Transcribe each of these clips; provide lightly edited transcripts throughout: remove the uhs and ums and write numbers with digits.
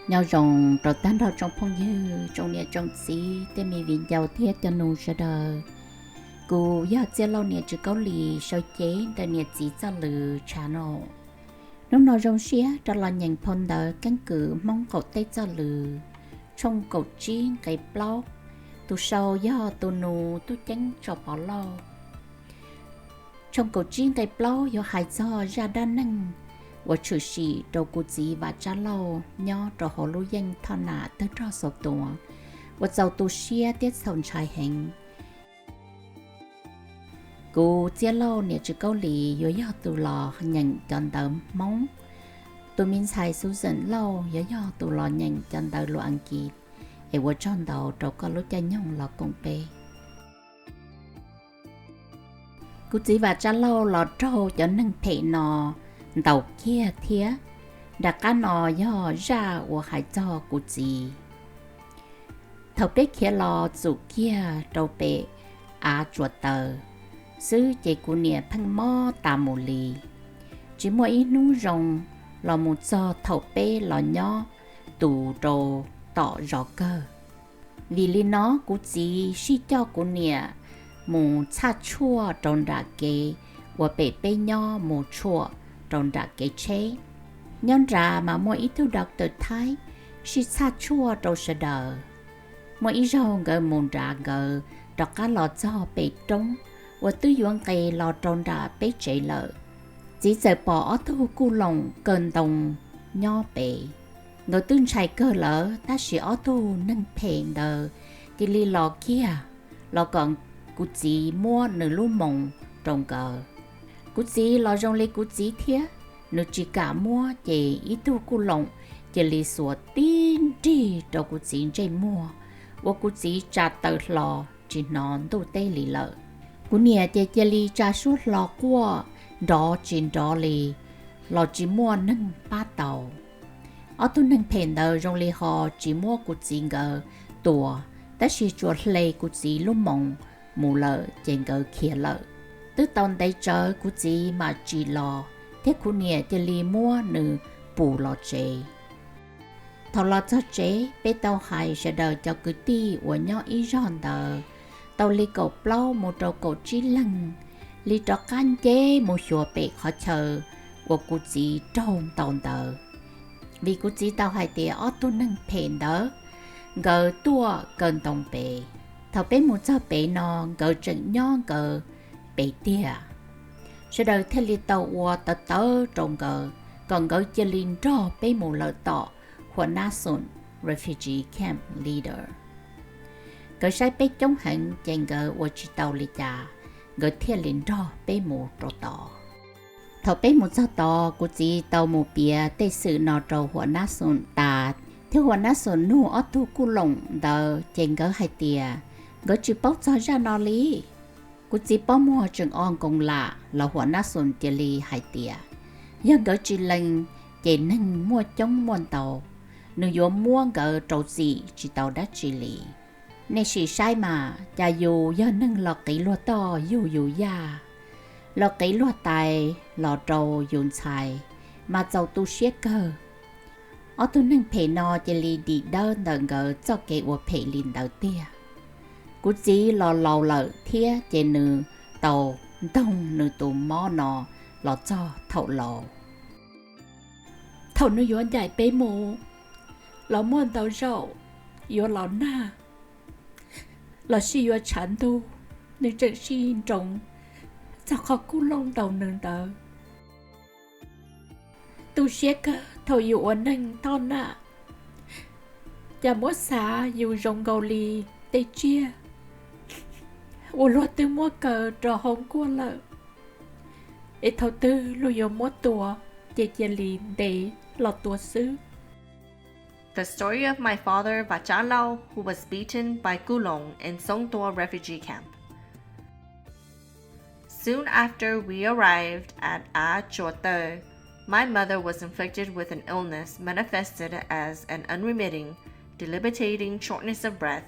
nhau rồng rồi tan ra trong phong dư trong nhà trong xí tên mi viện giàu thiết cho nụ sẽ đời cô giờ chơi lâu nhà chỉ có lì sau chế để nhà chỉ cho lử channel lúc nào rồng xía cho là nhận phong đời căn cứ mong cậu tây cho lử trong cậu chi cái blog tu sau giờ tu nụ tu tránh cho bỏ lâu trong cậu chi cái blog do hai cho ra đa năng và chủ sĩ đầu cụ gì và trả lâu nhỏ cho họ lưu danh thọ nạ tới cho sọc tổ và giàu tu xia tiết sòng trai hình cụ chia lâu nè chỉ câu lì yếu yếu tu lò nhận chọn tấm mong tụi mình xài số dẫn lâu yếu yếu tu lò nhận chọn tấm lo ăn kịp để vợ chọn đầu cho có lúc cha nhung là công bê cụ gì và trả lâu lò trâu cho nâng thể nò tàu kia thía đã cá nò do ra của hải cho của gì thầu biết kia lò chủ kia đầu bể chuột tờ sư chế của nè phăng mò tà mù lì chỉ mỗi ít nú rồng lò một cho thầu bê lò nhỏ tù đồ tỏ rõ cơ vì lý nó của gì suy cho của nè mù cha chua trong đã kê và bể bê nhỏ mù chua trong đã cái chế nhân ra mà mỗi ít thứ đọc từ thái si xa chua trong sự đời mỗi ít rau ngờ mồn ra ngờ đọc cá lò cho bể trống và tư duy cây lò trong đã bể chế lợ chỉ giờ bỏ thu cu lòng cơn đồng nho bể ngờ tương chạy cơ lỡ ta sẽ ở thu nâng phèn đờ cái ly lò kia lò còn cụ chỉ mua nửa lúa mồng trong cờ cú gì lo trong lấy cú gì thế nếu chỉ cả mua chỉ ít tu cú lồng chỉ lấy số tin đi đâu cú gì chơi mua và cú gì trả tờ lò chỉ nón tu tê lì lợ cú nè chỉ lấy trả suốt lò qua đó chỉ đó lì lò chỉ mua nâng ba tàu ở tu nâng phèn đời trong lấy họ chỉ mua cú gì ngờ tua ta chỉ chuột lấy cú gì lúc mộng mù lợ trên ngờ kia lợ từ tàu đây chờ của chị mà chỉ lo thế của nè thì li mua nữ bù lo chế thầu lo cho chế bé tàu hay sẽ đợi cho cứ ti của nhau ý ròn đờ tàu li cầu plau một trâu cầu chi lăng li cho can chế một số bé khó chờ của của chị trong tàu đờ vì của chị tàu hay thì ở tu nâng phèn đỡ gờ tua cần tông bé thầu bé một cho bé nó gờ trận nhon gờ bể tia sau đó theo li tàu qua tớ trong cờ còn gọi cho linh cho bế một lời tọ của Nason refugee camp leader cờ sai bế chống hận chèn cờ qua chỉ tàu li cha gọi theo linh cho bế một trò tọ thọ bế một sao tọ của chỉ tàu một bia tây sự nọ trâu của Nason ta theo của Nason nu ở thu cu lồng đờ chèn cờ hai tia gọi chỉ bóc cho ra nọ lý cú chỉ bỏ mua trường on công lạ là hoa nát xuân chỉ li hai tia, nhưng gỡ chỉ lần chỉ nâng mua chống muôn tàu, nếu vô mua gỡ trâu gì chỉ tàu đã chỉ li, nên chỉ sai mà, cha dù do nâng lọ kỹ lúa to dù ya, lọ kỹ lúa tài lọ trâu dùng xài, mà tàu tu xế cơ, ở tu nâng phê no chỉ li đi đơn đợn gỡ cho cái của phê linh đầu tia. Cú chỉ lò lầu lợ thía trên nửa tàu đông nửa tù mò nọ lò cho thầu lò thầu nó yếu dài bế mù lò muôn tàu rậu yếu lò na lò xì yếu chán tu nếu trận xì trồng sao khó cú lông tàu nương tờ tu xế cơ thầu yếu nâng to nạ chả mốt xá yếu rồng gầu lì tê chia ủa luật tư mua cờ trò hông của lợ ít thầu tư lưu yếu mua tùa chê chê lì để lọt tùa xứ. The story of my father Vachalao, who was beaten by Kulong in Songtua refugee camp. Soon after we arrived at A Chote, my mother was inflicted with an illness manifested as an unremitting, debilitating shortness of breath.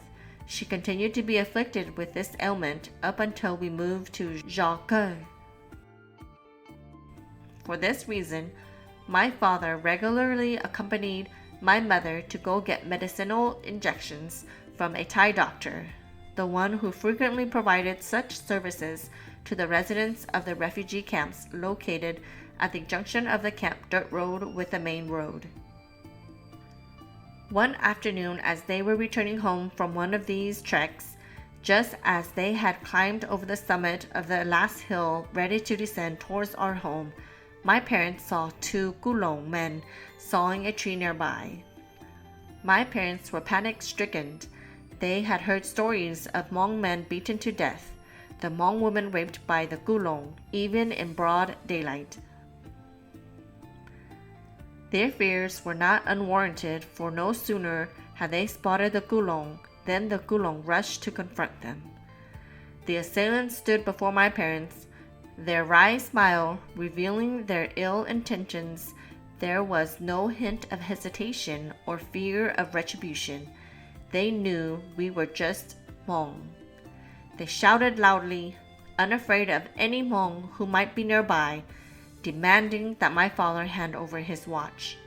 She continued to be afflicted with this ailment up until we moved to Jacques. For this reason, my father regularly accompanied my mother to go get medicinal injections from a Thai doctor, the one who frequently provided such services to the residents of the refugee camps located at the junction of the camp dirt road with the main road. One afternoon, as they were returning home from one of these treks, just as they had climbed over the summit of the last hill ready to descend towards our home, my parents saw two Kulong men sawing a tree nearby. My parents were panic-stricken. They had heard stories of Hmong men beaten to death, the Hmong women raped by the Kulong, even in broad daylight. Their fears were not unwarranted, for no sooner had they spotted the Kulong than the Kulong rushed to confront them. The assailants stood before my parents, their wry smile revealing their ill intentions. There was no hint of hesitation or fear of retribution. They knew we were just Hmong. They shouted loudly, unafraid of any Hmong who might be nearby, demanding that my father hand over his watch.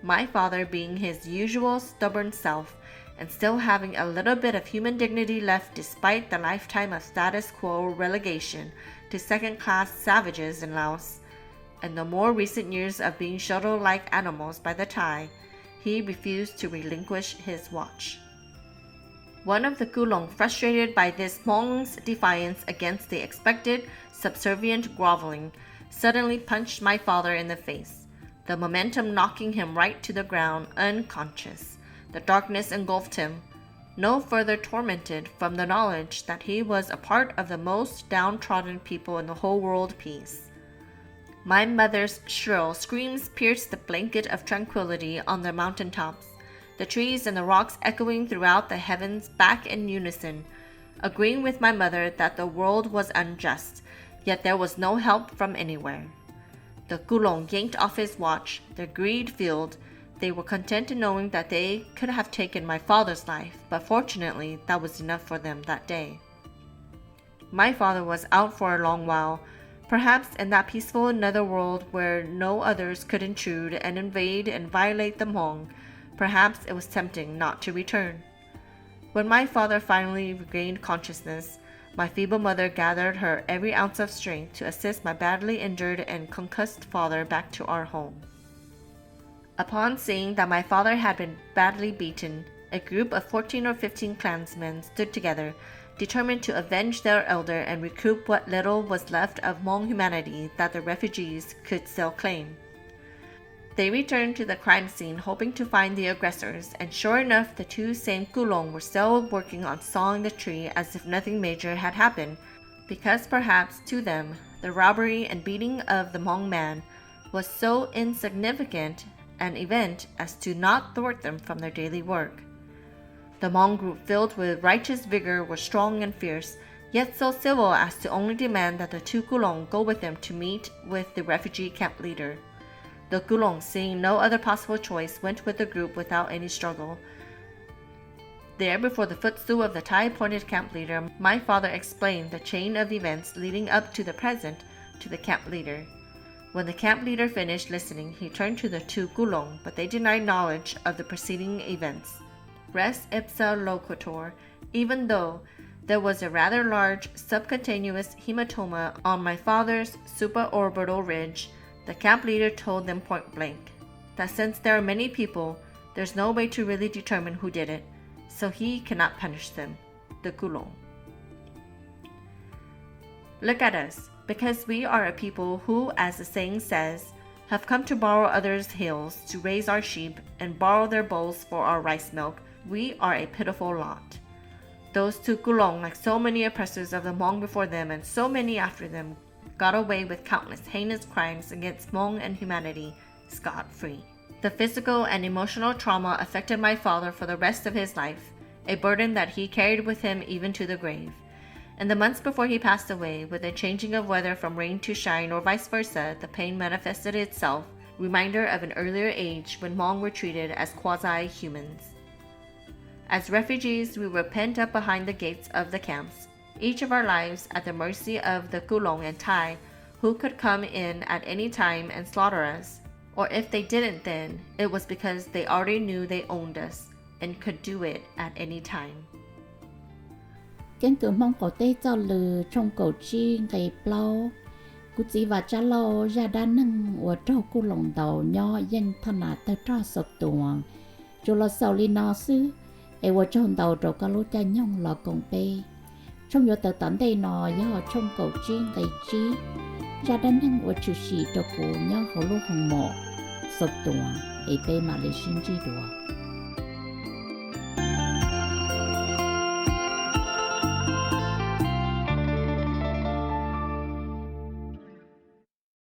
My father, being his usual stubborn self, and still having a little bit of human dignity left despite the lifetime of status quo relegation to second-class savages in Laos, and the more recent years of being shuttled like animals by the Thai, he refused to relinquish his watch. One of the Kulong, frustrated by this Hmong's defiance against the expected subservient groveling, suddenly punched my father in the face, the momentum knocking him right to the ground unconscious. The darkness engulfed him, no further tormented from the knowledge that he was a part of the most downtrodden people in the whole world peace. My mother's shrill screams pierced the blanket of tranquility on the mountain tops, the trees and the rocks echoing throughout the heavens back in unison, agreeing with my mother that the world was unjust, yet there was no help from anywhere. The Kulong yanked off his watch, their greed filled. They were content in knowing that they could have taken my father's life, but fortunately that was enough for them that day. My father was out for a long while, perhaps in that peaceful netherworld where no others could intrude and invade and violate the Hmong. Perhaps it was tempting not to return. When my father finally regained consciousness, my feeble mother gathered her every ounce of strength to assist my badly injured and concussed father back to our home. Upon seeing that my father had been badly beaten, a group of 14 or 15 clansmen stood together, determined to avenge their elder and recoup what little was left of Hmong humanity that the refugees could still claim. They returned to the crime scene hoping to find the aggressors, and sure enough the two same Kulong were still working on sawing the tree as if nothing major had happened, because perhaps to them the robbery and beating of the Hmong man was so insignificant an event as to not thwart them from their daily work. The Hmong group, filled with righteous vigor, were strong and fierce, yet so civil as to only demand that the two Kulong go with them to meet with the refugee camp leader. The Kulong, seeing no other possible choice, went with the group without any struggle. There, before the footstool of the Thai-appointed camp leader, my father explained the chain of events leading up to the present to the camp leader. When the camp leader finished listening, he turned to the two Kulong, but they denied knowledge of the preceding events. Res ipsa loquitur, even though there was a rather large subcutaneous hematoma on my father's supraorbital ridge, the camp leader told them point blank that since there are many people, there's no way to really determine who did it, so he cannot punish them, the Kulong. Look at us, because we are a people who, as the saying says, have come to borrow others' hills to raise our sheep and borrow their bowls for our rice milk. We are a pitiful lot. Those two Kulong, like so many oppressors of the Hmong before them and so many after them, got away with countless heinous crimes against Hmong and humanity scot-free. The physical and emotional trauma affected my father for the rest of his life, a burden that he carried with him even to the grave. In the months before he passed away, with the changing of weather from rain to shine or vice versa, the pain manifested itself, reminder of an earlier age when Hmong were treated as quasi-humans. As refugees, we were pent up behind the gates of the camps, each of our lives at the mercy of the Kulong and Thai, who could come in at any time and slaughter us. Or if they didn't then, it was because they already knew they owned us and could do it at any time. Kiến cử mong cổ tê cho lừ trong cổ chi ngày plau. Cú chỉ và cha lâu ra đá nâng của trâu cú lồng đầu nho dân thân là tơ cho sụp tuồng. Chú là sau li nó sư, ấy của trâu đầu trâu cá lô cha nhông là công bê. Trong yếu tờ tấn đây nó do trong cổ chi ngày chi. Ra đá nâng của chú sĩ trâu cú nho khổ lô hồng mộ. Sụp tuồng, ấy bê mà lấy xin chi đùa.